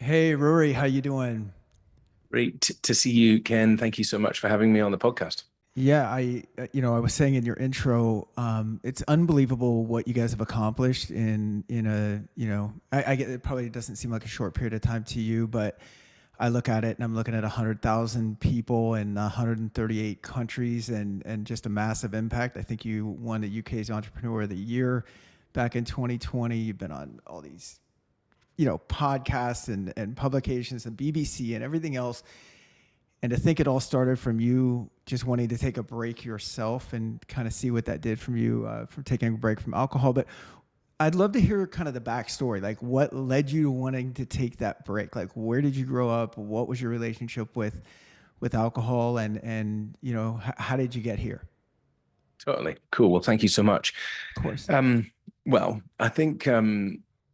Hey, Rory, how you doing? Great to see you, Ken. Thank you so much for having me on the podcast. Yeah, I was saying in your intro, it's unbelievable what you guys have accomplished in a, I get it probably doesn't seem like a short period of time to you, but I look at it and I'm looking at 100,000 people in 138 countries and just a massive impact. I think you won the UK's Entrepreneur of the Year back in 2020. You've been on all these, podcasts and publications and BBC and everything else. And to think it all started from you just wanting to take a break yourself and kind of see what that did from you from taking a break from alcohol. But I'd love to hear kind of the backstory, like what led you to wanting to take that break? Like where did you grow up? What was your relationship with alcohol? And how did you get here? Totally. Cool. Well, thank you so much. Of course. Um, I think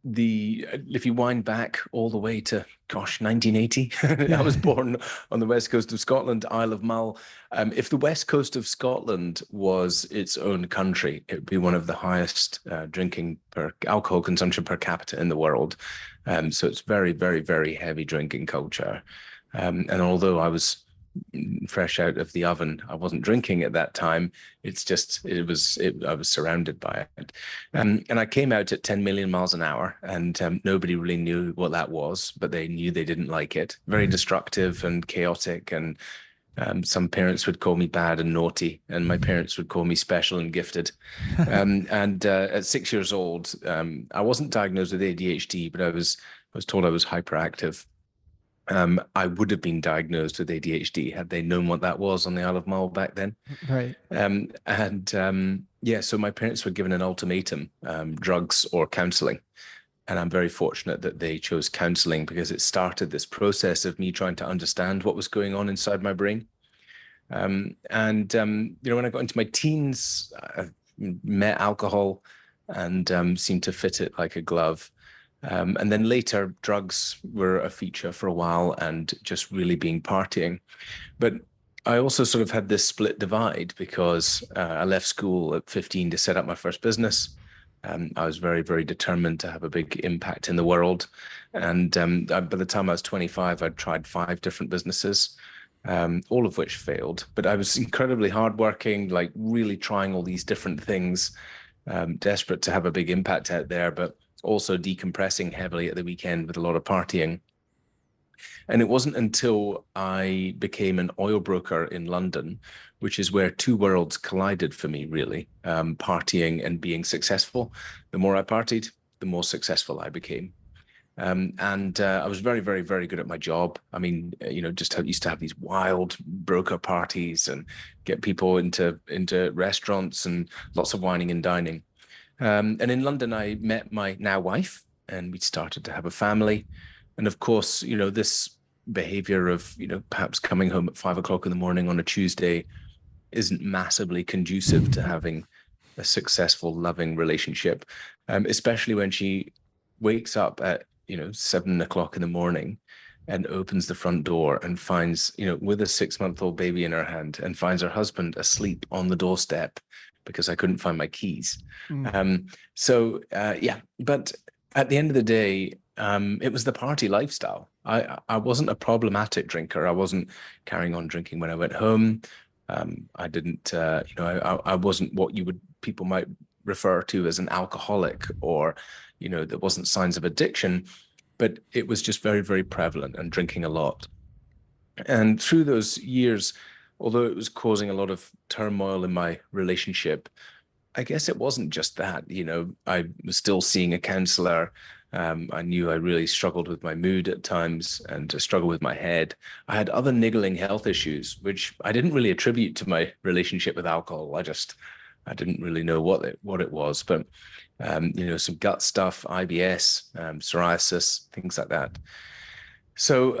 the if you wind back all the way to 1980, I Yeah. was born on the west coast of Scotland, Isle of Mull. If the west coast of Scotland was its own country, it would be one of the highest drinking per alcohol consumption per capita in the world. So it's very, very, very heavy drinking culture. And although I was fresh out of the oven. I wasn't drinking at that time. I was surrounded by it. And I came out at 10 million miles an hour, and nobody really knew what that was, but they knew they didn't like it. Very destructive and chaotic. And some parents would call me bad and naughty, and my parents would call me special and gifted. And at 6 years old, I wasn't diagnosed with ADHD, but I was told I was hyperactive. I would have been diagnosed with ADHD had they known what that was on the Isle of Mull back then. Right. Yeah, so my parents were given an ultimatum, drugs or counseling. And I'm very fortunate that they chose counseling because it started this process of me trying to understand what was going on inside my brain. When I got into my teens, I met alcohol and seemed to fit it like a glove. And then later, drugs were a feature for a while and just really being partying. But I also sort of had this split divide because I left school at 15 to set up my first business. I was very, very determined to have a big impact in the world. And by the time I was 25, I'd tried 5 different businesses, all of which failed. But I was incredibly hardworking, like really trying all these different things, desperate to have a big impact out there, but also decompressing heavily at the weekend with a lot of partying. And it wasn't until I became an oil broker in London, which is where two worlds collided for me, really, partying and being successful. The more I partied, the more successful I became. I was very, very, very good at my job. I mean, just used to have these wild broker parties and get people into restaurants and lots of wining and dining. And in London, I met my now wife, and we started to have a family. And of course, this behavior of, perhaps coming home at 5 o'clock in the morning on a Tuesday isn't massively conducive to having a successful, loving relationship, especially when she wakes up at, 7 o'clock in the morning and opens the front door and finds, with a 6-month-old baby in her hand and finds her husband asleep on the doorstep because I couldn't find my keys. Mm. Yeah, but at the end of the day, it was the party lifestyle. I wasn't a problematic drinker. I wasn't carrying on drinking when I went home. I didn't, I wasn't what people might refer to as an alcoholic, or, there wasn't signs of addiction, but it was just very, very prevalent and drinking a lot. And through those years, although it was causing a lot of turmoil in my relationship, I guess it wasn't just that. I was still seeing a counselor. I knew I really struggled with my mood at times and to struggle with my head. I had other niggling health issues, which I didn't really attribute to my relationship with alcohol. I didn't really know what it was, but some gut stuff, IBS, psoriasis, things like that. So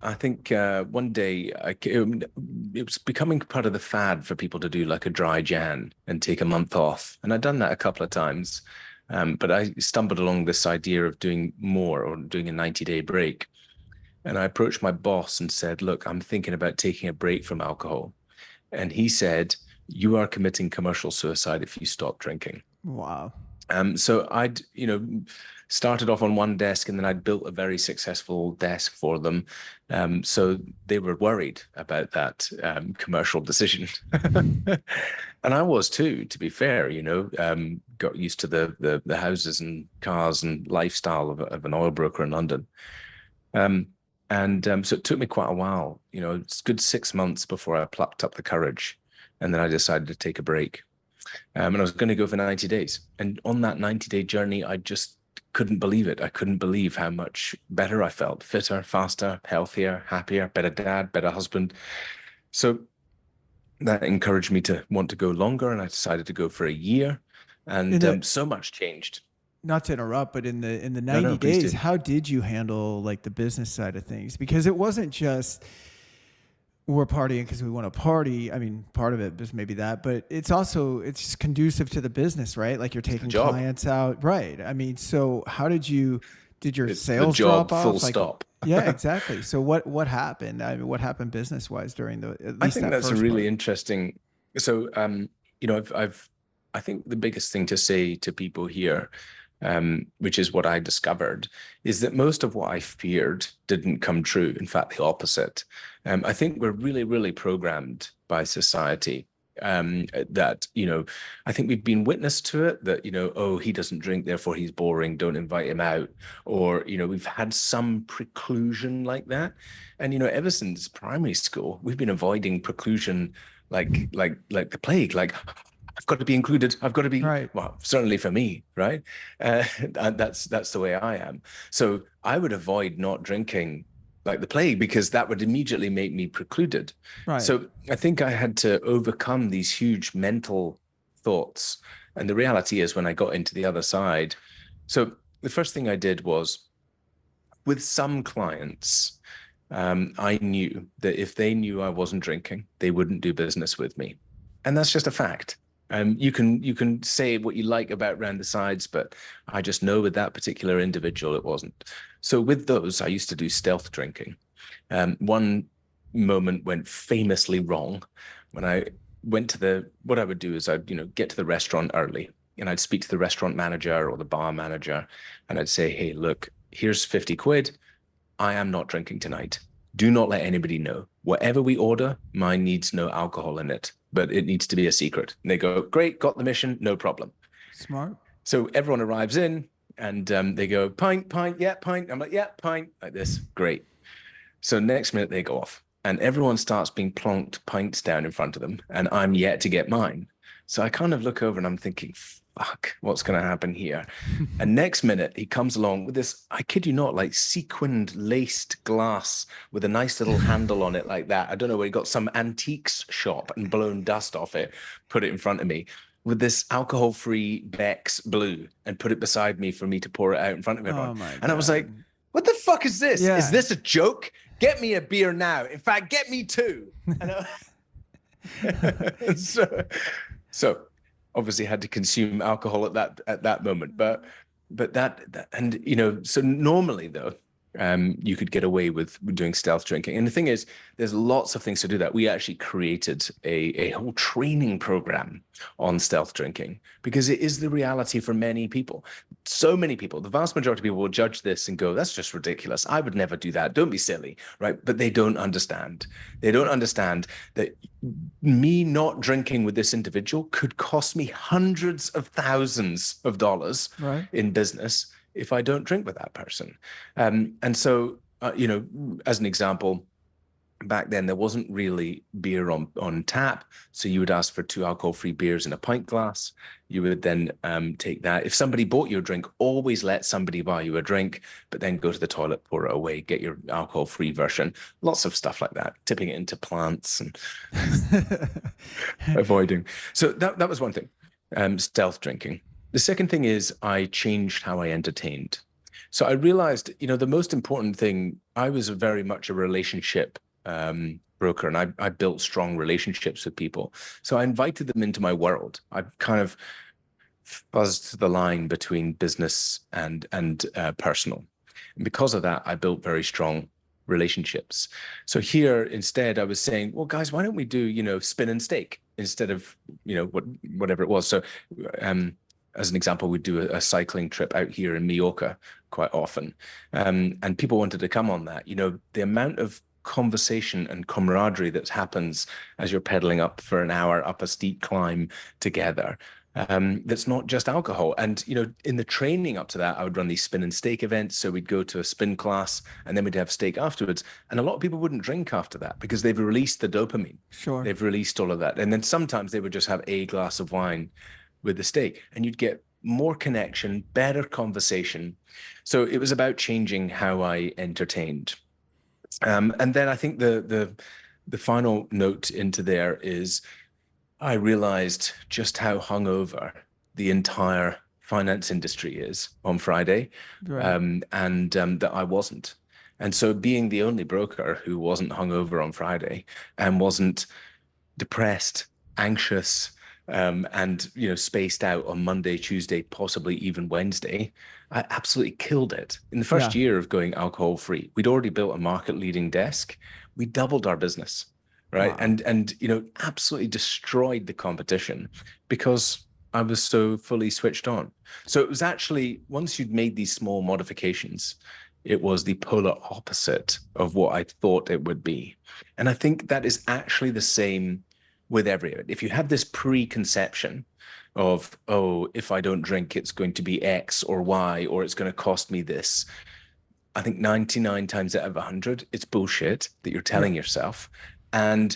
I think one day it was becoming part of the fad for people to do like a dry Jan and take a month off. And I'd done that a couple of times. But I stumbled along this idea of doing more, or doing a 90-day break. And I approached my boss and said, look, I'm thinking about taking a break from alcohol. And he said, you are committing commercial suicide if you stop drinking. Wow. So I'd, started off on one desk, and then I'd built a very successful desk for them. So they were worried about that commercial decision. And I was too, to be fair, got used to the houses and cars and lifestyle of an oil broker in London. So it took me quite a while, it's a good 6 months before I plucked up the courage. And then I decided to take a break. And I was going to go for 90 days. And on that 90-day journey, I just couldn't believe it. I couldn't believe how much better I felt, fitter, faster, healthier, happier, better dad, better husband. So that encouraged me to want to go longer. And I decided to go for a year. And so much changed. Not to interrupt, but in the No, 90 please days, do. how did you handle like the business side of things? Because it wasn't just we're partying because we want to party. I mean, part of it is maybe that, but it's conducive to the business, right? Like you're taking Job. clients out, right? I mean, so how did your It's the sales job, drop off? full Like, stop. yeah, exactly. So what happened? I mean, what happened business wise during at I least think that that's a first really part? interesting. So, I think the biggest thing to say to people here, which is what I discovered, is that most of what I feared didn't come true. In fact, the opposite. I think we're really, really programmed by society. That, I think we've been witness to it that, oh, he doesn't drink, therefore he's boring, don't invite him out. Or, we've had some preclusion like that. And, ever since primary school, we've been avoiding preclusion like the plague. Like, I've got to be included. I've got to be, Right. well, certainly for me, right? And that's the way I am. So I would avoid not drinking like the plague because that would immediately make me precluded. Right. So I think I had to overcome these huge mental thoughts. And the reality is when I got into the other side, so the first thing I did was with some clients, I knew that if they knew I wasn't drinking, they wouldn't do business with me. And that's just a fact. You can say what you like about round the sides, but I just know with that particular individual, it wasn't. So with those, I used to do stealth drinking. One moment went famously wrong when I went to what I would do is I'd, get to the restaurant early and I'd speak to the restaurant manager or the bar manager and I'd say, hey, look, here's 50 quid. I am not drinking tonight. Do not let anybody know. Whatever we order, mine needs no alcohol in it, but it needs to be a secret. And they go, great, got the mission, no problem. Smart. So everyone arrives in and they go, pint, yeah, pint. I'm like, yeah, pint, like this. Great. So next minute they go off and everyone starts being plonked pints down in front of them and I'm yet to get mine. So I kind of look over and I'm thinking, fuck, what's going to happen here? And next minute he comes along with this, I kid you not, like sequined laced glass with a nice little handle on it like that. I don't know where he got some antiques shop and blown dust off it, put it in front of me with this alcohol-free Beck's Blue and put it beside me for me to pour it out in front of everyone. Oh my And I was like, God. what the fuck is this? Is Yeah. this a joke? Get me a beer now. In fact, get me two. And so obviously had to consume alcohol at that moment. But that and so normally though, you could get away with doing stealth drinking. And the thing is, there's lots of things to do that. We actually created a whole training program on stealth drinking because it is the reality for many people. So many people, the vast majority of people will judge this and go, that's just ridiculous. I would never do that. Don't be silly, right? But they don't understand. They don't understand that me not drinking with this individual could cost me hundreds of thousands of dollars Right. in business if I don't drink with that person. And so, as an example, back then there wasn't really beer on tap. So you would ask for 2 alcohol-free beers in a pint glass. You would then take that. If somebody bought you a drink, always let somebody buy you a drink, but then go to the toilet, pour it away, get your alcohol-free version. Lots of stuff like that, tipping it into plants and avoiding. So that was one thing, stealth drinking. The second thing is I changed how I entertained. So I realized, the most important thing, I was very much a relationship broker and I built strong relationships with people. So I invited them into my world. I kind of fuzzed the line between business and personal. And because of that, I built very strong relationships. So here, instead, I was saying, well, guys, why don't we do, spin and steak instead of, whatever it was. So as an example, we'd do a cycling trip out here in Mallorca quite often. And people wanted to come on that. You know, the amount of conversation and camaraderie that happens as you're pedaling up for an hour up a steep climb together. That's not just alcohol. And, you know, in the training up to that, I would run these spin and steak events. So we'd go to a spin class and then we'd have steak afterwards. And a lot of people wouldn't drink after that because they've released the dopamine. Sure. They've released all of that. And then sometimes they would just have a glass of wine with the steak and you'd get more connection, better conversation. So it was about changing how I entertained. And then I think the final note into there is I realized just how hungover the entire finance industry is on Friday, Right. and that I wasn't. And so being the only broker who wasn't hungover on Friday and wasn't depressed, anxious, and spaced out on Monday, Tuesday, possibly even Wednesday, I absolutely killed it. In the first Yeah. year of going alcohol free, we'd already built a market leading desk. We doubled our business, right? Wow. And absolutely destroyed the competition because I was so fully switched on. So it was actually, once you'd made these small modifications, it was the polar opposite of what I thought it would be. And I think that is actually the same with everyone. If you have this preconception of, oh, if I don't drink, it's going to be X or Y, or it's going to cost me this, I think 99 times out of 100, it's bullshit that you're telling Yeah. yourself. And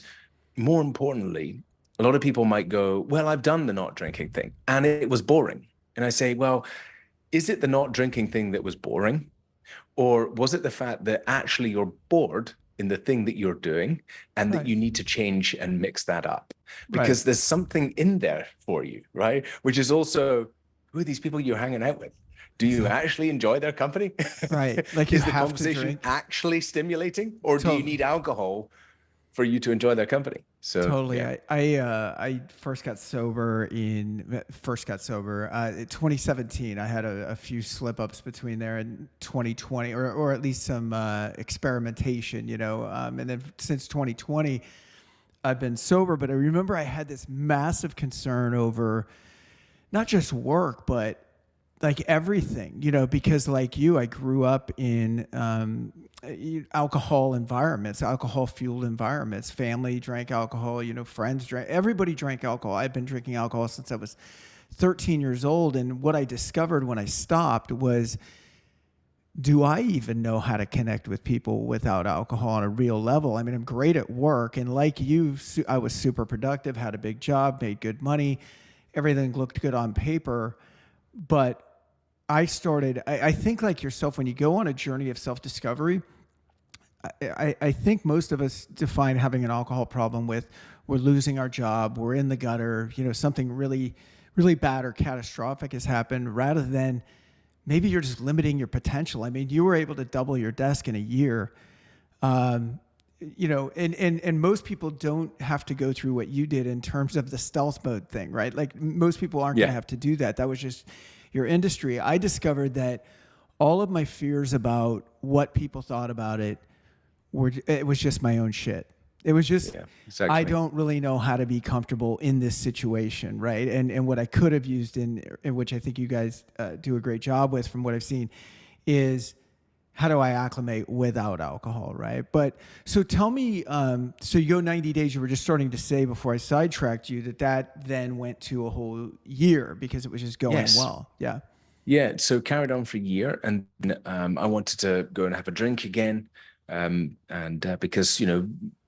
more importantly, a lot of people might go, well, I've done the not drinking thing and it was boring. And I say, well, is it the not drinking thing that was boring? Or was it the fact that actually you're bored in the thing that you're doing and that Right. you need to change and mix that up? Right. Because there's something in there for you, right? Which is also, who are these people you're hanging out with? Do you actually enjoy their company? Right. Like you Is the have to conversation drink. actually stimulating? Or do you Totally. need alcohol for you to enjoy their company? So, Totally. yeah. I first got sober in 2017. I had a few slip ups between there and 2020, or at least some experimentation, and then since 2020, I've been sober. But I remember I had this massive concern over not just work, but like everything, because like you, I grew up in alcohol fueled environments. Family drank alcohol, friends drank, everybody drank alcohol. I've been drinking alcohol since I was 13 years old. And what I discovered when I stopped was, do I even know how to connect with people without alcohol on a real level? I mean, I'm great at work. And like you, I was super productive, had a big job, made good money. Everything looked good on paper. But I think like yourself, when you go on a journey of self-discovery, I think most of us define having an alcohol problem with, we're losing our job, we're in the gutter, something really, really bad or catastrophic has happened, rather than maybe you're just limiting your potential. I mean, you were able to double your desk in a year. And most people don't have to go through what you did in terms of the stealth mode thing, right? Like most people aren't going to Yeah. have to do that. That was just your industry. I discovered that all of my fears about what people thought about it was just my own shit. It was just, Yeah, I exactly. don't really know how to be comfortable in this situation, right? And what I could have used in which I think you guys do a great job with, from what I've seen, is how do I acclimate without alcohol, right? But so tell me, so you go 90 days. You were just starting to say before I sidetracked you that then went to a whole year because it was just going Yes. well. Yeah. Yeah, so carried on for a year, and I wanted to go and have a drink again, and because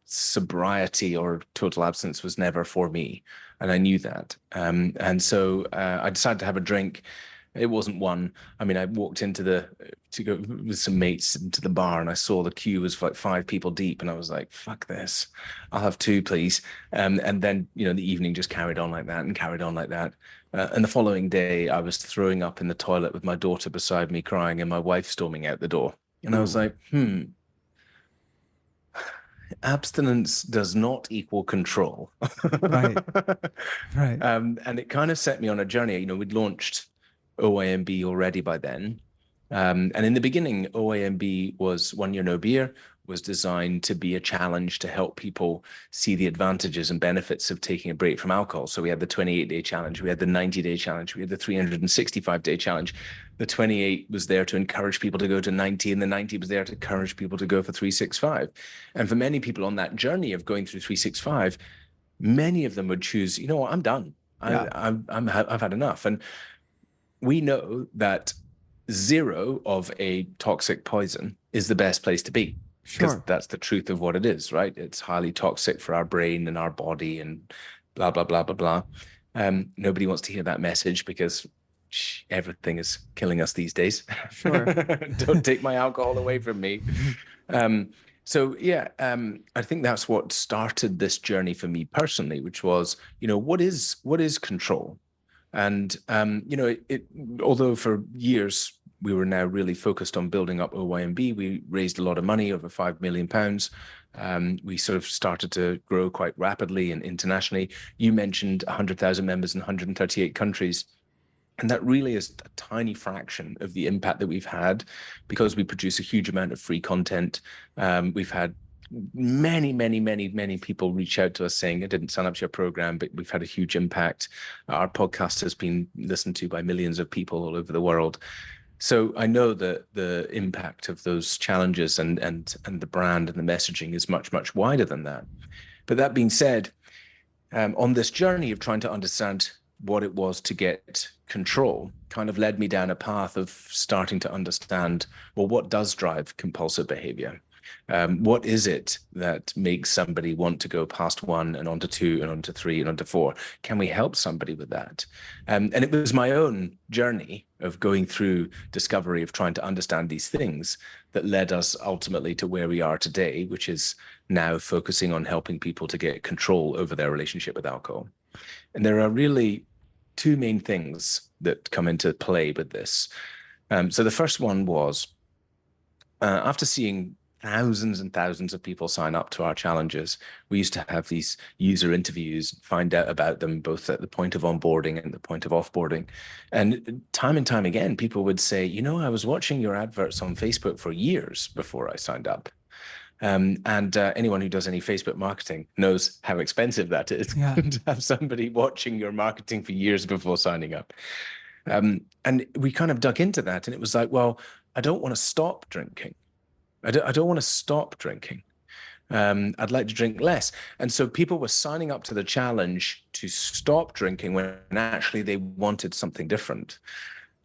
sobriety or total absence was never for me, and I knew that, and so I decided to have a drink. It wasn't one. I mean, I walked to go with some mates into the bar, and I saw the queue was like 5 people deep, and I was like, "Fuck this, I'll have two, please." And then the evening just carried on like that and carried on like that. And the following day, I was throwing up in the toilet with my daughter beside me crying and my wife storming out the door. And I was Ooh. like, abstinence does not equal control. Right. Right. And it kind of set me on a journey. We'd launched OYNB already by then. And in the beginning, OYNB was 1 year no beer, was designed to be a challenge to help people see the advantages and benefits of taking a break from alcohol. So we had the 28-day challenge, we had the 90-day challenge, we had the 365-day challenge. The 28 was there to encourage people to go to 90, and the 90 was there to encourage people to go for 365. And for many people on that journey of going through 365, many of them would choose, you know what, I'm done. Yeah. I've had enough. And we know that zero of a toxic poison is the best place to be. Because Sure. that's the truth of what it is, right? It's highly toxic for our brain and our body and blah, blah, blah, blah, blah. Nobody wants to hear that message because everything is killing us these days. Sure. Don't take my alcohol away from me. So yeah, I think that's what started this journey for me personally, which was, what is control? And, although for years we were now really focused on building up OYNB, we raised a lot of money, over £5 million. We sort of started to grow quite rapidly and internationally. You mentioned 100,000 members in 138 countries. And that really is a tiny fraction of the impact that we've had because we produce a huge amount of free content. We've had many people reach out to us saying, I didn't sign up to your program, but we've had a huge impact. Our podcast has been listened to by millions of people all over the world. So I know that the impact of those challenges and the brand and the messaging is much, much wider than that. But that being said, on this journey of trying to understand what it was to get control kind of led me down a path of starting to understand, well, what does drive compulsive behavior? What is it that makes somebody want to go past 1 and onto 2 and onto 3 and onto 4? Can we help somebody with that? And it was my own journey of going through discovery of trying to understand these things that led us ultimately to where we are today, which is now focusing on helping people to get control over their relationship with alcohol. And there are really 2 main things that come into play with this. So the first one was, after seeing thousands and thousands of people sign up to our challenges, we used to have these user interviews, find out about them both at the point of onboarding and the point of offboarding. And time again, people would say, I was watching your adverts on Facebook for years before I signed up. Anyone who does any Facebook marketing knows how expensive that is to have somebody watching your marketing for years before signing up. And we kind of dug into that, and it was like, well, I don't want to stop drinking. I don't want to stop drinking. I'd like to drink less. And so people were signing up to the challenge to stop drinking when actually they wanted something different.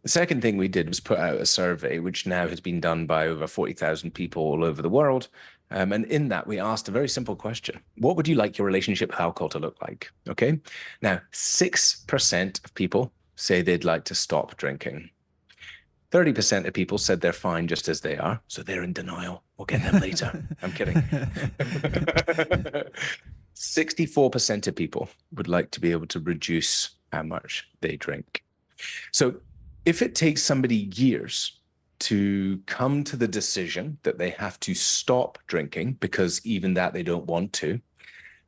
The second thing we did was put out a survey, which now has been done by over 40,000 people all over the world. And in that, we asked a very simple question. What would you like your relationship with alcohol to look like? Okay. Now, 6% of people say they'd like to stop drinking. 30% of people said they're fine just as they are. So they're in denial. We'll get them later. I'm kidding. 64% of people would like to be able to reduce how much they drink. So if it takes somebody years to come to the decision that they have to stop drinking because even that they don't want to,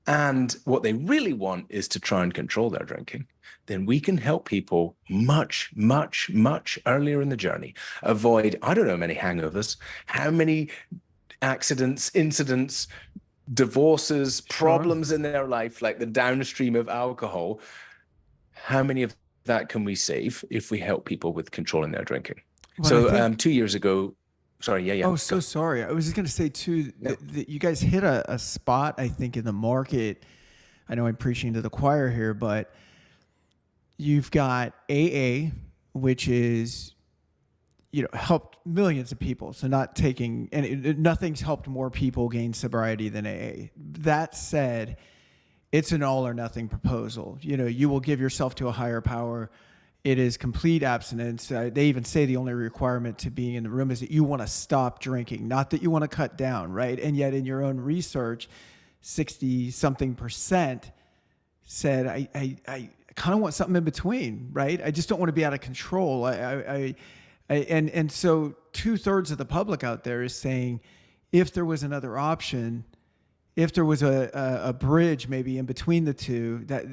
and what they really want is to try and control their drinking, then we can help people much, much, much earlier in the journey. Avoid, I don't know, many hangovers, how many accidents, incidents, divorces, problems in their life, like the downstream of alcohol. How many of that can we save if we help people with controlling their drinking? Well, so 2 years ago, sorry, yeah. Oh, so sorry. I was just going to say too, that you guys hit a spot, I think, in the market. I know I'm preaching to the choir here, but you've got AA, which is, helped millions of people. So not taking, and nothing's helped more people gain sobriety than AA. That said, it's an all or nothing proposal. You will give yourself to a higher power. It is complete abstinence. They even say the only requirement to being in the room is that you want to stop drinking, not that you want to cut down, right? And yet in your own research, 60-something% said, I kind of want something in between, right? I just don't want to be out of control. And so 2/3 of the public out there is saying, if there was another option, if there was a bridge maybe in between the two, that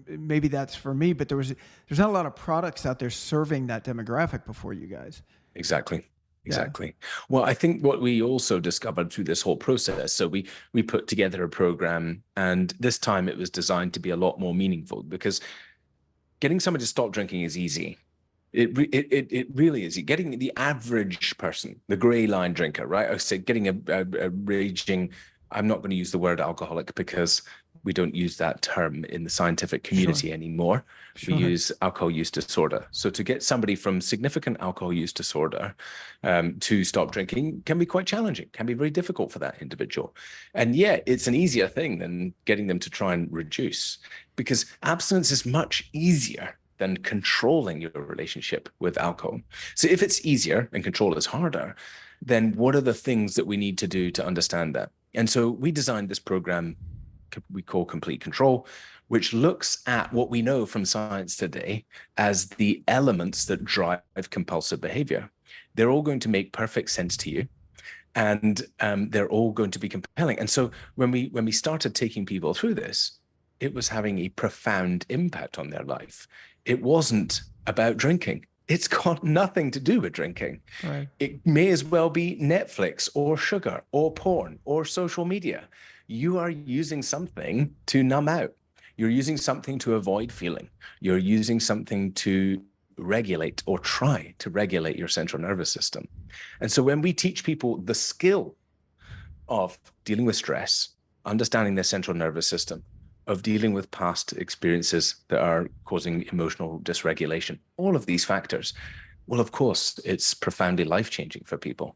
maybe that's for me. But there's not a lot of products out there serving that demographic before you guys. Exactly. Yeah. Exactly. Well, I think what we also discovered through this whole process, so we put together a program, and this time it was designed to be a lot more meaningful, because getting somebody to stop drinking is easy. It really is. Getting the average person, the gray line drinker, right? I said getting a raging, I'm not going to use the word alcoholic because we don't use that term in the scientific Sure. community anymore. We Sure. use alcohol use disorder. So to get somebody from significant alcohol use disorder to stop drinking can be quite challenging, can be very difficult for that individual. And yet it's an easier thing than getting them to try and reduce, because abstinence is much easier than controlling your relationship with alcohol. So if it's easier and control is harder, then what are the things that we need to do to understand that? And so we designed this program we call Complete Control, which looks at what we know from science today as the elements that drive compulsive behavior. They're all going to make perfect sense to you, and they're all going to be compelling. And so when we started taking people through this, it was having a profound impact on their life. It wasn't about drinking. It's got nothing to do with drinking. Right. It may as well be Netflix or sugar or porn or social media. You are using something to numb out. You're using something to avoid feeling. You're using something to regulate or try to regulate your central nervous system. And so when we teach people the skill of dealing with stress, understanding their central nervous system, of dealing with past experiences that are causing emotional dysregulation, all of these factors, well, of course, it's profoundly life-changing for people.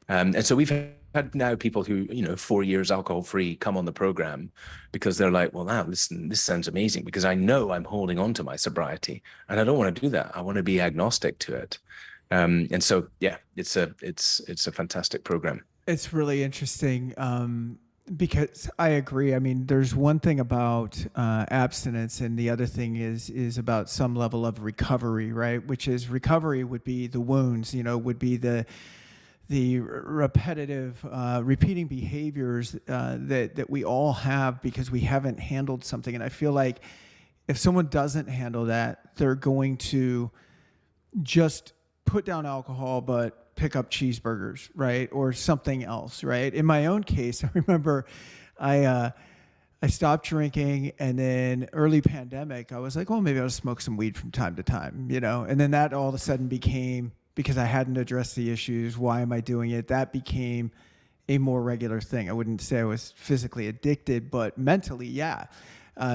And so we've had now people who, 4 years alcohol-free come on the program because they're like, well, now listen, this sounds amazing because I know I'm holding on to my sobriety and I don't want to do that. I want to be agnostic to it. And so, yeah, it's a fantastic program. It's really interesting because I agree. I mean, there's one thing about abstinence, and the other thing is about some level of recovery, right? Which is recovery would be the wounds, would be the repetitive, repeating behaviors that we all have because we haven't handled something. And I feel like if someone doesn't handle that, they're going to just put down alcohol, but pick up cheeseburgers, right? Or something else, right? In my own case, I remember I stopped drinking, and then early pandemic, I was like, well, maybe I'll smoke some weed from time to time, and then that all of a sudden became, because I hadn't addressed the issues, why am I doing it? That became a more regular thing. I wouldn't say I was physically addicted, but mentally, yeah,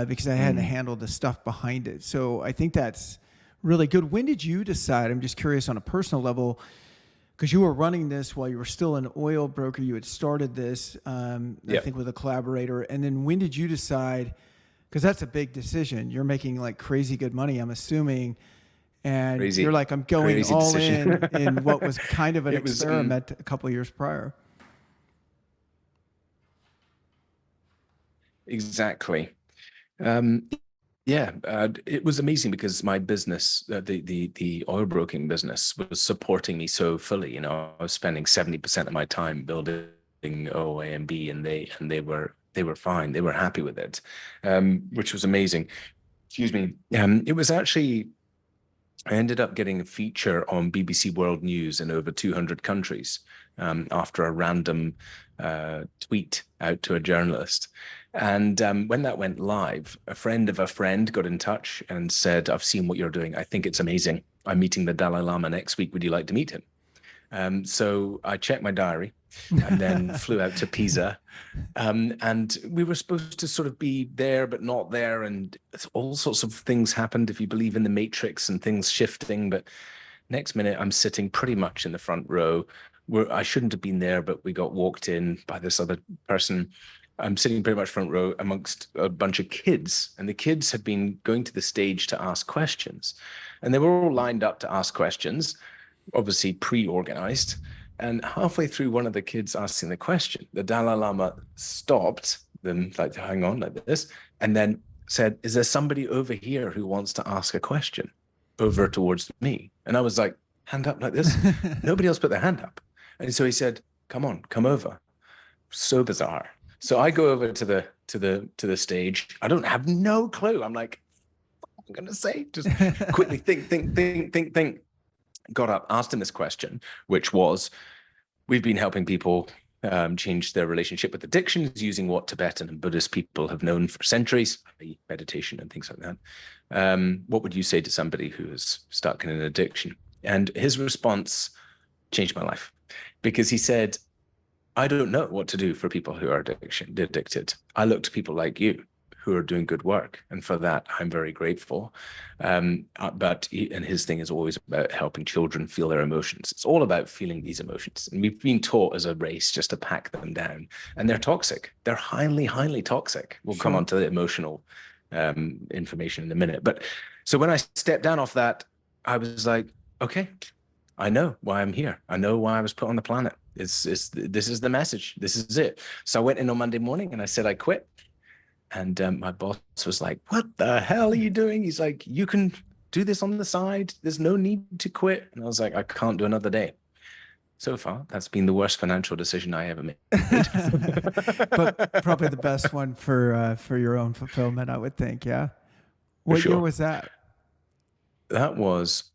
because I hadn't handled the stuff behind it. So I think that's really good. When did you decide? I'm just curious on a personal level, because you were running this while you were still an oil broker. You had started this, I think, with a collaborator. And then when did you decide? Because that's a big decision. You're making like crazy good money, I'm assuming. And you're like, I'm going all in what was kind of an experiment a couple of years prior. Exactly. Yeah, it was amazing because my business, the oil broking business, was supporting me so fully. I was spending 70% of my time building OYNB, and they were fine. They were happy with it, which was amazing. Excuse me. It was actually, I ended up getting a feature on BBC World News in over 200 countries after a random tweet out to a journalist. And when that went live, a friend of a friend got in touch and said, I've seen what you're doing. I think it's amazing. I'm meeting the Dalai Lama next week. Would you like to meet him? So I checked my diary and then flew out to Pisa. And we were supposed to sort of be there, but not there. And all sorts of things happened, if you believe in the matrix, and things shifting. But next minute, I'm sitting pretty much in the front row where I shouldn't have been there, but we got walked in by this other person. I'm sitting pretty much front row amongst a bunch of kids, and the kids had been going to the stage to ask questions, and they were all lined up to ask questions, obviously pre-organized. And halfway through one of the kids asking the question, the Dalai Lama stopped them, like, to hang on like this, and then said, is there somebody over here who wants to ask a question over towards me? And I was like, hand up like this. Nobody else put their hand up. And so he said, come on, come over. So bizarre. So I go over to the stage. I don't have no clue. I'm like, what am I going to say? Just quickly think. got up, asked him this question, which was, we've been helping people change their relationship with addictions using what Tibetan and Buddhist people have known for centuries, meditation and things like that. What would you say to somebody who is stuck in an addiction? And his response changed my life, because he said, I don't know what to do for people who are addicted. I look to people like you who are doing good work. And for that, I'm very grateful. And his thing is always about helping children feel their emotions. It's all about feeling these emotions. And we've been taught as a race just to pack them down. And they're toxic. They're highly, highly toxic. We'll come on to the emotional information in a minute. But so when I stepped down off that, I was like, okay, I know why I'm here. I know why I was put on the planet. This is the message. This is it. So I went in on Monday morning and I said, I quit. And my boss was like, what the hell are you doing? He's like, you can do this on the side. There's no need to quit. And I was like, I can't do another day. So far, that's been the worst financial decision I ever made. But probably the best one for your own fulfillment, I would think. Yeah. What year was that? That was,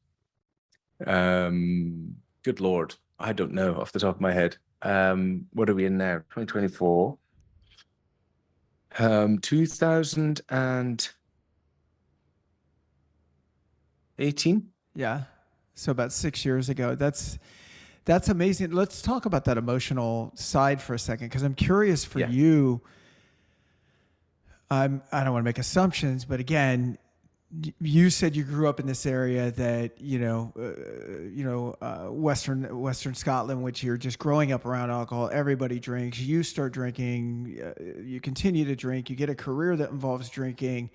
good Lord, I don't know off the top of my head. What are we in now? 2024. 2018. Yeah. So about 6 years ago. That's amazing. Let's talk about that emotional side for a second, because I'm curious for you. I don't want to make assumptions, but again, you said you grew up in this area that, Western Scotland, which you're just growing up around alcohol. Everybody drinks. You start drinking. You continue to drink. You get a career that involves drinking.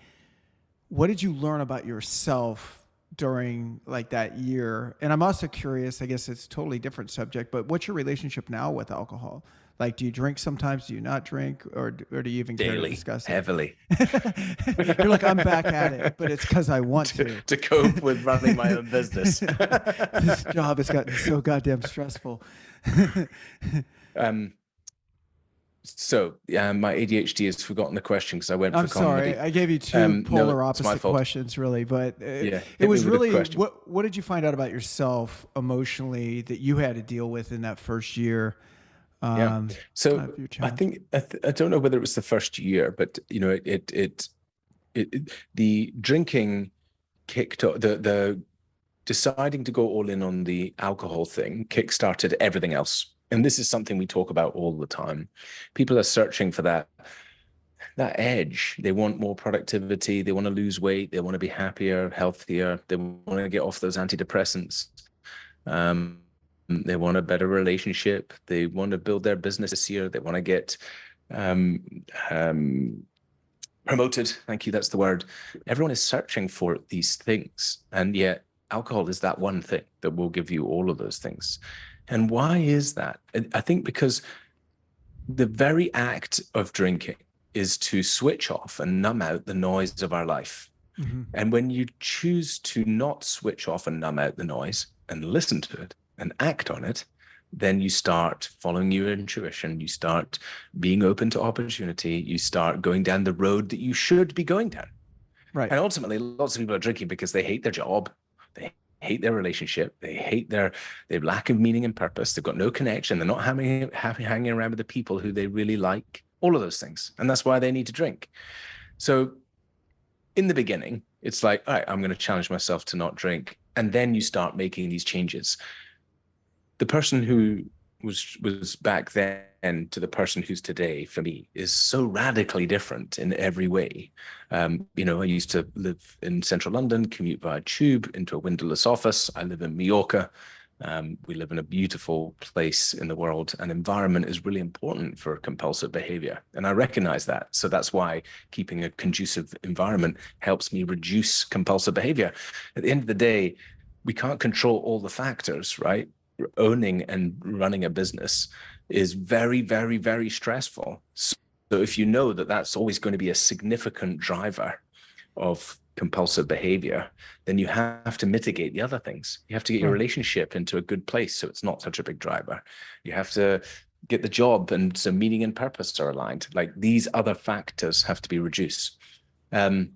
What did you learn about yourself during like that year? And I'm also curious, I guess it's a totally different subject, but what's your relationship now with alcohol? Like, do you drink sometimes? Do you not drink? Or do you even care to discuss it? Heavily. You're like, I'm back at it, but it's because I want to. To cope with running my own business. This job has gotten so goddamn stressful. So my ADHD has forgotten the question because I went for comedy. I'm sorry. I gave you two polar opposite questions, really. But it was really, what did you find out about yourself emotionally that you had to deal with in that first year? So I think I don't know whether it was the first year, but the drinking kicked off, the deciding to go all in on the alcohol thing kickstarted everything else. And this is something we talk about all the time. People are searching for that edge. They want more productivity. They want to lose weight. They want to be happier, healthier. They want to get off those antidepressants. They want a better relationship. They want to build their business this year. They want to get promoted. Thank you. That's the word. Everyone is searching for these things. And yet alcohol is that one thing that will give you all of those things. And why is that? I think because the very act of drinking is to switch off and numb out the noise of our life. Mm-hmm. And when you choose to not switch off and numb out the noise and listen to it and act on it, then you start following your intuition. You start being open to opportunity. You start going down the road that you should be going down. Right. And ultimately, lots of people are drinking because they hate their job. They hate their relationship. They hate their lack of meaning and purpose. They've got no connection. They're not hanging around with the people who they really like, all of those things. And that's why they need to drink. So in the beginning, it's like, all right, I'm going to challenge myself to not drink. And then you start making these changes. The person who was back then to the person who's today, for me, is so radically different in every way. I used to live in central London, commute via tube into a windowless office. I live in Mallorca. We live in a beautiful place in the world, and environment is really important for compulsive behavior. And I recognize that. So that's why keeping a conducive environment helps me reduce compulsive behavior. At the end of the day, we can't control all the factors, right? Owning and running a business is very, very, very stressful. So if you know that that's always going to be a significant driver of compulsive behavior, then you have to mitigate the other things. You have to get your relationship into a good place so it's not such a big driver. You have to get the job, and so meaning and purpose are aligned. Like, these other factors have to be reduced. But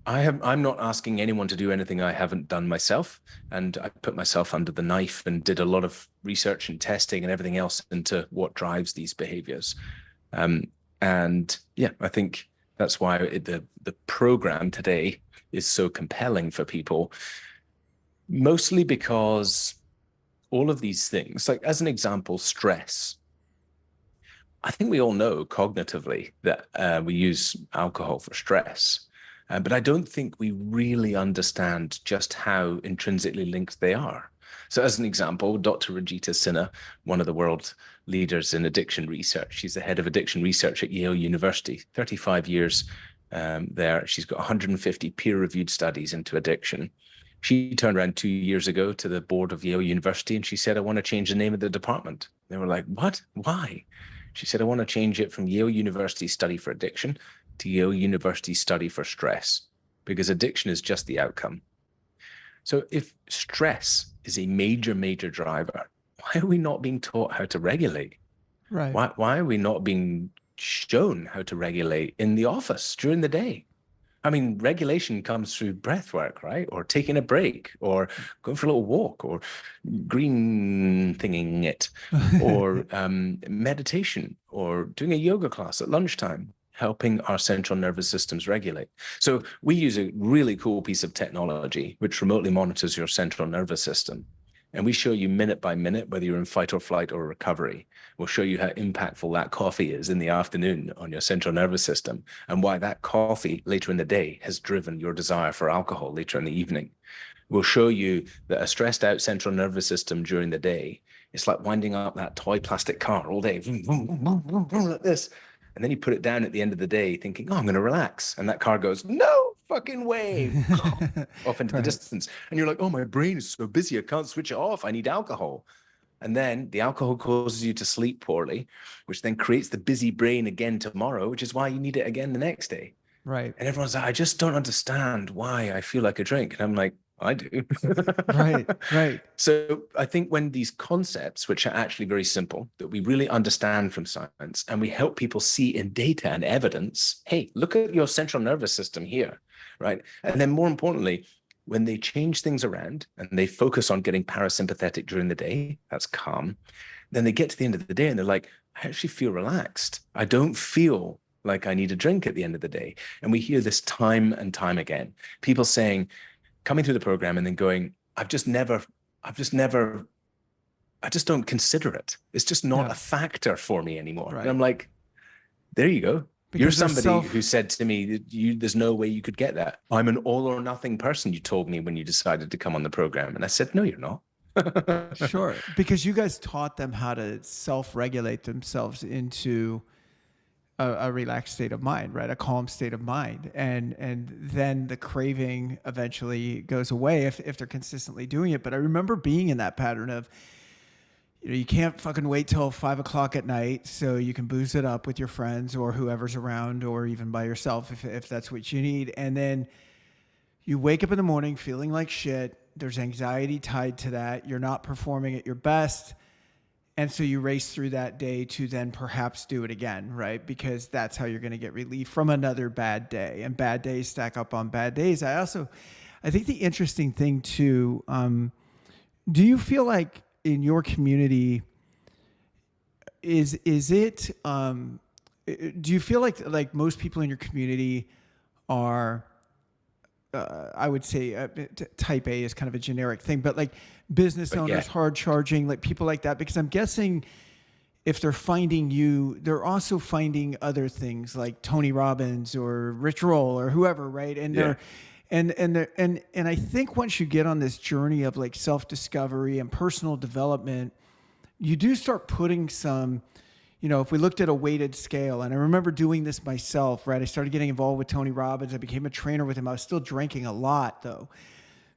I'm not asking anyone to do anything I haven't done myself. And I put myself under the knife and did a lot of research and testing and everything else into what drives these behaviors. Um, and yeah, I think that's why the program today is so compelling for people, mostly because all of these things, like as an example, stress. I think we all know cognitively that we use alcohol for stress, but I don't think we really understand just how intrinsically linked they are. So, as an example, Dr. Rajita Sinha, one of the world leaders in addiction research, she's the head of addiction research at Yale University, 35 years there. She's got 150 peer-reviewed studies into addiction. She turned around 2 years ago to the board of Yale University and she said, I want to change the name of the department. They were like, what? Why? She said, I want to change it from Yale University Study for Addiction to Yale University Study for Stress, because addiction is just the outcome. So if stress is a major, major driver, why are we not being taught how to regulate? Right. Why are we not being shown how to regulate in the office during the day? I mean, regulation comes through breath work, right? Or taking a break, or going for a little walk, or green thinging it, or meditation, or doing a yoga class at lunchtime, helping our central nervous systems regulate. So we use a really cool piece of technology which remotely monitors your central nervous system. And we show you minute by minute whether you're in fight or flight or recovery. We'll show you how impactful that coffee is in the afternoon on your central nervous system, and why that coffee later in the day has driven your desire for alcohol later in the evening. We'll show you that a stressed out central nervous system during the day, it's like winding up that toy plastic car all day, like this. And then you put it down at the end of the day thinking, oh, I'm going to relax. And that car goes, no fucking way, off into the distance. And you're like, oh, my brain is so busy. I can't switch it off. I need alcohol. And then the alcohol causes you to sleep poorly, which then creates the busy brain again tomorrow, which is why you need it again the next day. Right. And everyone's like, I just don't understand why I feel like a drink. And I'm like, I do. Right. So I think when these concepts, which are actually very simple, that we really understand from science, and we help people see in data and evidence, hey, look at your central nervous system here, right? And then more importantly, when they change things around and they focus on getting parasympathetic during the day, that's calm, then they get to the end of the day and they're like, I actually feel relaxed. I don't feel like I need a drink at the end of the day. And we hear this time and time again. People saying, coming through the program and then going, I just don't consider it. It's just not a factor for me anymore. Right. And I'm like, there you go. Because you're somebody who said to me that there's no way you could get that. I'm an all or nothing person, you told me when you decided to come on the program. And I said, no, you're not. Sure. Because you guys taught them how to self-regulate themselves into a relaxed state of mind, right? A calm state of mind. And then the craving eventually goes away if they're consistently doing it. But I remember being in that pattern of, you can't fucking wait till 5 o'clock at night so you can booze it up with your friends or whoever's around, or even by yourself if that's what you need. And then you wake up in the morning feeling like shit. There's anxiety tied to that. You're not performing at your best. And so you race through that day to then perhaps do it again, right? Because that's how you're going to get relief from another bad day. And bad days stack up on bad days. I think the interesting thing too, do you feel like in your community, do you feel like most people in your community are, I would say type A is kind of a generic thing, but like business owners, hard charging, like people like that? Because I'm guessing if they're finding you, they're also finding other things like Tony Robbins or Rich Roll or whoever, right? And and I think once you get on this journey of like self-discovery and personal development, you do start putting some, if we looked at a weighted scale, and I remember doing this myself, right? I started getting involved with Tony Robbins. I became a trainer with him. I was still drinking a lot though.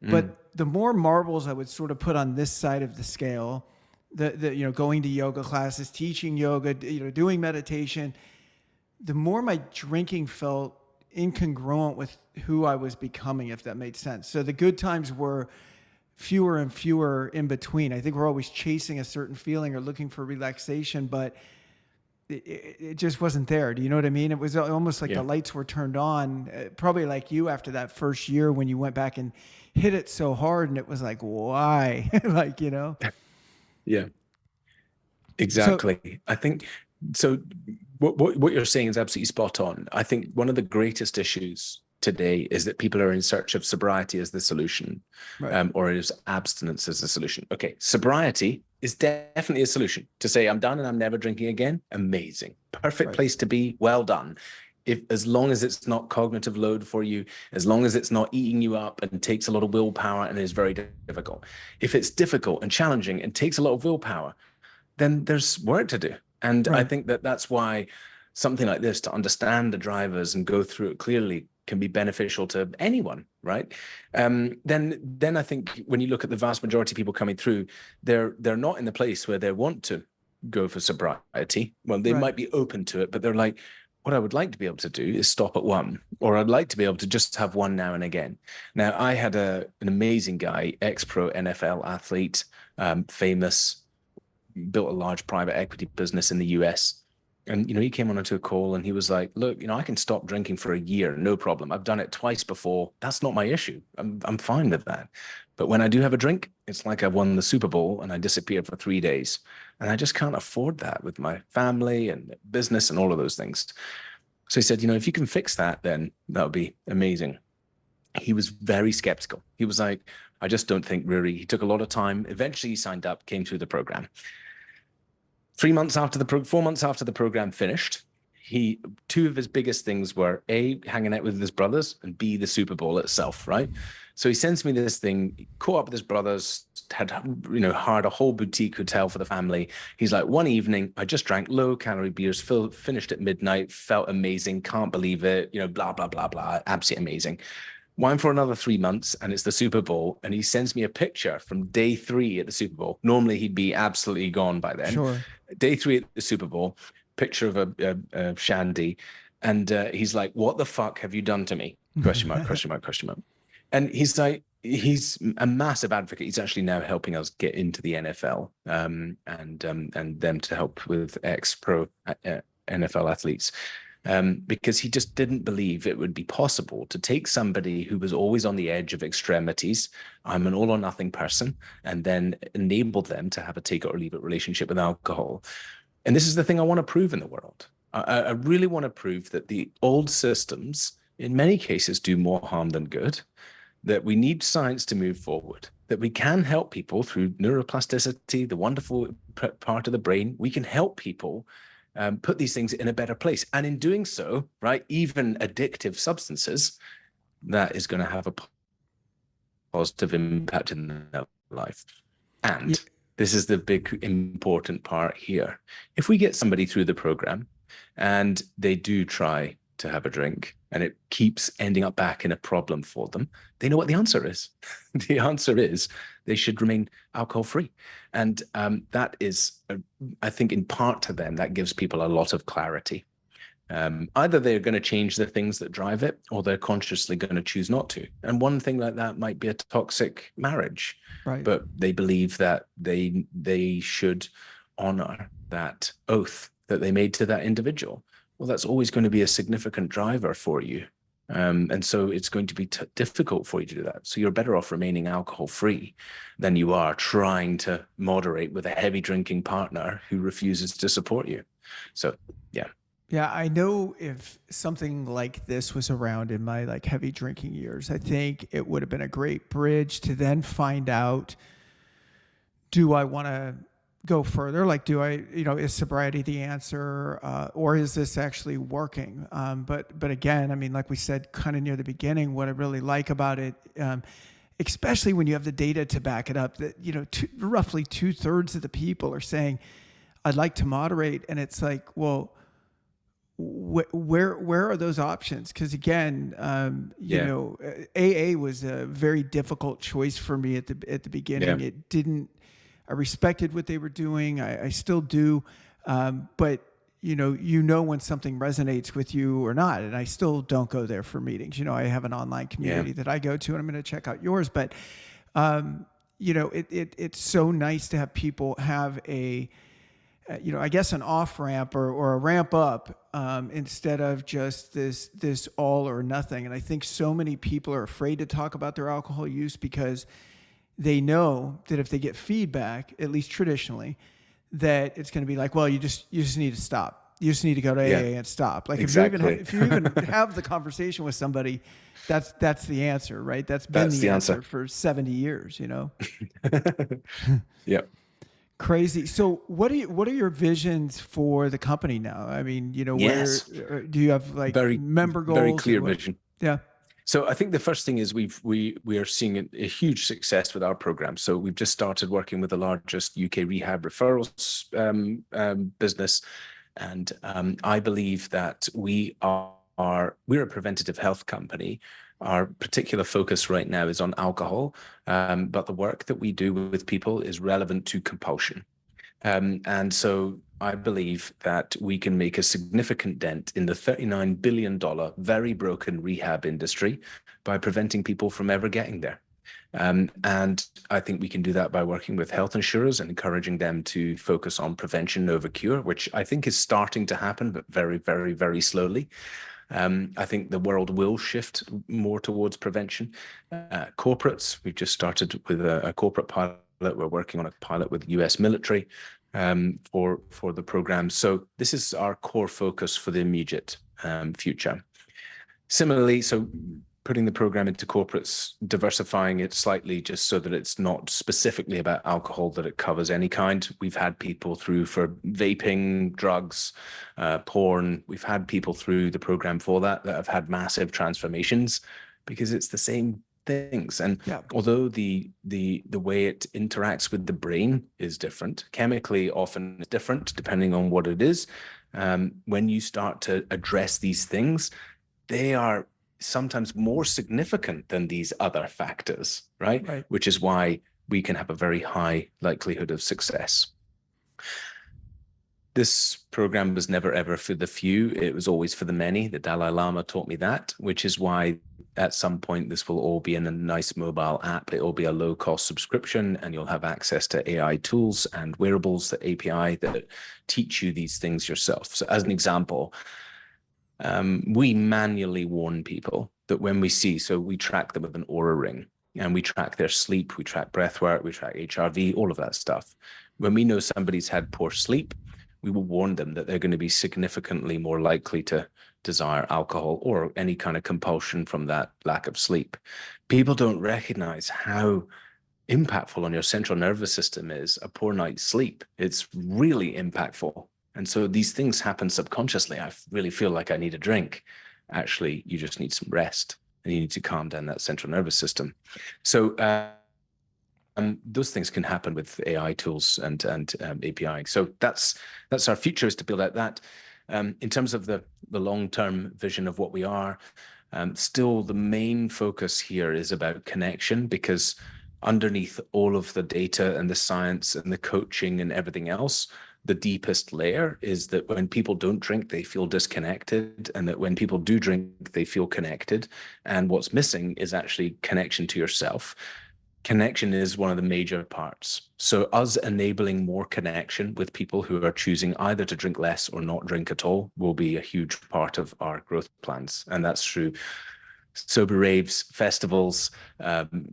But the more marbles I would sort of put on this side of the scale, going to yoga classes, teaching yoga, doing meditation, the more my drinking felt incongruent with who I was becoming, if that made sense. So the good times were fewer and fewer in between. I think we're always chasing a certain feeling or looking for relaxation, but it just wasn't there. Do you know what I mean? It was almost like the Yeah. lights were turned on, probably like you after that first year when you went back and hit it so hard, and it was like, why? Like, you know? Yeah. So, Exactly. I think so. What you're saying is absolutely spot on. I think one of the greatest issues today is that people are in search of sobriety as the solution, right, or is abstinence as the solution. Okay, sobriety is definitely a solution. To say I'm done and I'm never drinking again, amazing, perfect right, place to be. Well done. If as long as it's not cognitive load for you, as long as it's not eating you up and takes a lot of willpower and is very difficult. If it's difficult and challenging and takes a lot of willpower, then there's work to do. And I right, think that that's why something like this, to understand the drivers and go through it clearly, can be beneficial to anyone, right? Then I think when you look at the vast majority of people coming through, they're not in the place where they want to go for sobriety. Well, they right, might be open to it, but they're like, what I would like to be able to do is stop at one, or I'd like to be able to just have one now and again. Now, I had an amazing guy, ex-pro NFL athlete, famous, built a large private equity business in the US. And, he came onto a call and he was like, look, I can stop drinking for a year, no problem. I've done it twice before. That's not my issue. I'm fine with that. But when I do have a drink, it's like I won the Super Bowl and I disappeared for 3 days. And I just can't afford that with my family and business and all of those things. So he said, if you can fix that, then that would be amazing. He was very skeptical. He was like, I just don't think Ruari. He took a lot of time. Eventually he signed up, came through the program. 4 months after the program finished, two of his biggest things were A, hanging out with his brothers, and B, the Super Bowl itself, right? So he sends me this thing, caught up with his brothers, had, hired a whole boutique hotel for the family. He's like, one evening, I just drank low calorie beers, finished at midnight, felt amazing, can't believe it, blah, blah, blah, blah, absolutely amazing. Wine for another 3 months, and it's the Super Bowl. And he sends me a picture from day 3 at the Super Bowl. Normally, he'd be absolutely gone by then. sure. Day 3 at the Super Bowl, picture of a shandy. And he's like, what the fuck have you done to me? Question mark, question mark, question mark. And he's like, he's a massive advocate. He's actually now helping us get into the NFL, and them to help with ex-pro NFL athletes. Because he just didn't believe it would be possible to take somebody who was always on the edge of extremities, I'm an all or nothing person, and then enable them to have a take it or leave it relationship with alcohol. And this is the thing I want to prove in the world. I really want to prove that the old systems, in many cases, do more harm than good, that we need science to move forward, that we can help people through neuroplasticity, the wonderful part of the brain. We can help people put these things in a better place. And in doing so, right, even addictive substances, that is going to have a positive impact in their life. And this is the big important part here. If we get somebody through the program and they do try to have a drink and it keeps ending up back in a problem for them, they know what the answer is. The answer is they should remain alcohol free. And that is, I think, in part to them, that gives people a lot of clarity. Either they're going to change the things that drive it, or they're consciously going to choose not to. And one thing like that might be a toxic marriage, Right. but they believe that they should honor that oath that they made to that individual. Well, that's always going to be a significant driver for you. And so it's going to be difficult for you to do that. So you're better off remaining alcohol free than you are trying to moderate with a heavy drinking partner who refuses to support you. So, yeah. Yeah, I know if something like this was around in my like heavy drinking years, I think it would have been a great bridge to then find out, do I want to go further? Like, do I, is sobriety the answer, or is this actually working? But again, I mean, like we said, kind of near the beginning, what I really like about it, especially when you have the data to back it up, that roughly 2/3 of the people are saying, I'd like to moderate, and it's like, well, where are those options? Because again, AA was a very difficult choice for me at the beginning. Yeah. It didn't. I respected what they were doing. I still do, but when something resonates with you or not. And I still don't go there for meetings. I have an online community that I go to, and I'm going to check out yours. But it's so nice to have people have you know, I guess an off ramp or a ramp up, instead of just this all or nothing. And I think so many people are afraid to talk about their alcohol use because they know that if they get feedback, at least traditionally, that it's going to be like, well, you just need to stop. You just need to go to Yeah, AA and stop. Like exactly. if you even have the conversation with somebody, that's the answer, right? That's been That's the the answer answer. for 70 years, you know. Yeah. Crazy. So what are your visions for the company now? I mean, you know, where Yes. do you have like Very, member very goals or clear what? vision. Yeah. So I think the first thing is we are seeing a huge success with our program. So we've just started working with the largest UK rehab referrals business, and I believe that we're a preventative health company. Our particular focus right now is on alcohol, but the work that we do with people is relevant to compulsion. And so I believe that we can make a significant dent in the $39 billion very broken rehab industry by preventing people from ever getting there. And I think we can do that by working with health insurers and encouraging them to focus on prevention over cure, which I think is starting to happen, but very, very, very slowly. I think the world will shift more towards prevention. Corporates, we've just started with a corporate pilot. We're working on a pilot with the US military for the program. So this is our core focus for the immediate future. Similarly, so putting the program into corporates, diversifying it slightly just so that it's not specifically about alcohol, that it covers any kind. We've had people through for vaping, drugs, porn. We've had people through the program for that have had massive transformations because it's the same things. And Yeah. although the way it interacts with the brain is different, chemically often it's different depending on what it is. When you start to address these things, they are sometimes more significant than these other factors, right? Right. Which is why we can have a very high likelihood of success. This program was never ever for the few. It was always for the many. The Dalai Lama taught me that, which is why at some point this will all be in a nice mobile app. It will be a low cost subscription and you'll have access to AI tools and wearables, the API that teach you these things yourself. So as an example, we manually warn people that when we see, so we track them with an Aura ring and we track their sleep, we track breath work, we track HRV, all of that stuff. When we know somebody's had poor sleep, we will warn them that they're going to be significantly more likely to desire alcohol or any kind of compulsion from that lack of sleep. People don't recognize how impactful on your central nervous system is a poor night's sleep. It's really impactful. And so these things happen subconsciously. I really feel like I need a drink. Actually, you just need some rest and you need to calm down that central nervous system. So those things can happen with AI tools and API. So that's our future, is to build out that. In terms of the long-term vision of what we are, still the main focus here is about connection, because underneath all of the data and the science and the coaching and everything else, the deepest layer is that when people don't drink, they feel disconnected, and that when people do drink, they feel connected. And what's missing is actually connection to yourself. Connection is one of the major parts. So us enabling more connection with people who are choosing either to drink less or not drink at all will be a huge part of our growth plans. And that's through sober raves, festivals,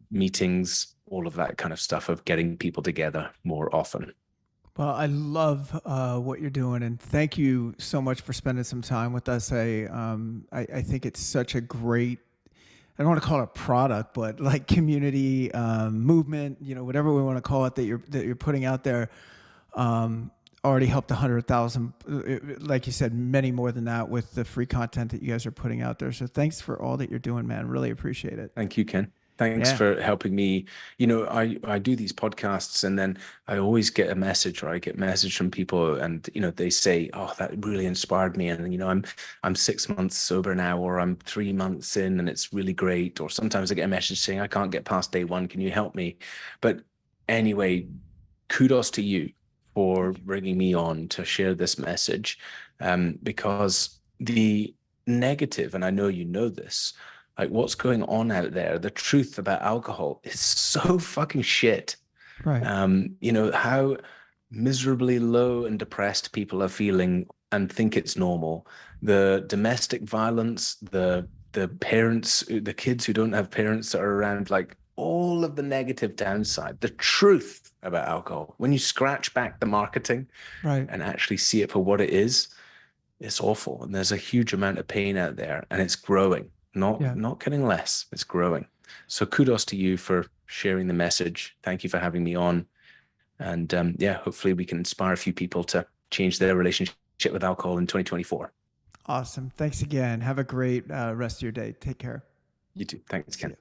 meetings, all of that kind of stuff, of getting people together more often. Well, I love what you're doing, and thank you so much for spending some time with us. I think it's such a great, I don't want to call it a product, but like community movement, you know, whatever we want to call it, that you're putting out there. Already helped 100,000, like you said, many more than that with the free content that you guys are putting out there. So thanks for all that you're doing, man. Really appreciate it. Thank you, Ken. Thanks Yeah. for helping me. You know, I do these podcasts and then I always get a message, or I get message from people, and you know, they say, "Oh, that really inspired me." And you know, I'm 6 months sober now, or I'm 3 months in, and it's really great. Or sometimes I get a message saying, "I can't get past day one. Can you help me?" But anyway, kudos to you for Thank you. bringing me on to share this message, because the negative, and I know you know this, like what's going on out there, the truth about alcohol is so fucking shit. Right. You know, how miserably low and depressed people are feeling and think it's normal. The domestic violence, the parents, the kids who don't have parents that are around, like all of the negative downside, the truth about alcohol. When you scratch back the marketing Right. and actually see it for what it is, it's awful. And there's a huge amount of pain out there, and it's growing, Yeah. not getting less, it's growing. So kudos to you for sharing the message. Thank you for having me on. And yeah, hopefully we can inspire a few people to change their relationship with alcohol in 2024. Awesome. Thanks again. Have a great rest of your day. Take care. You too. Thanks, See Ken. ya.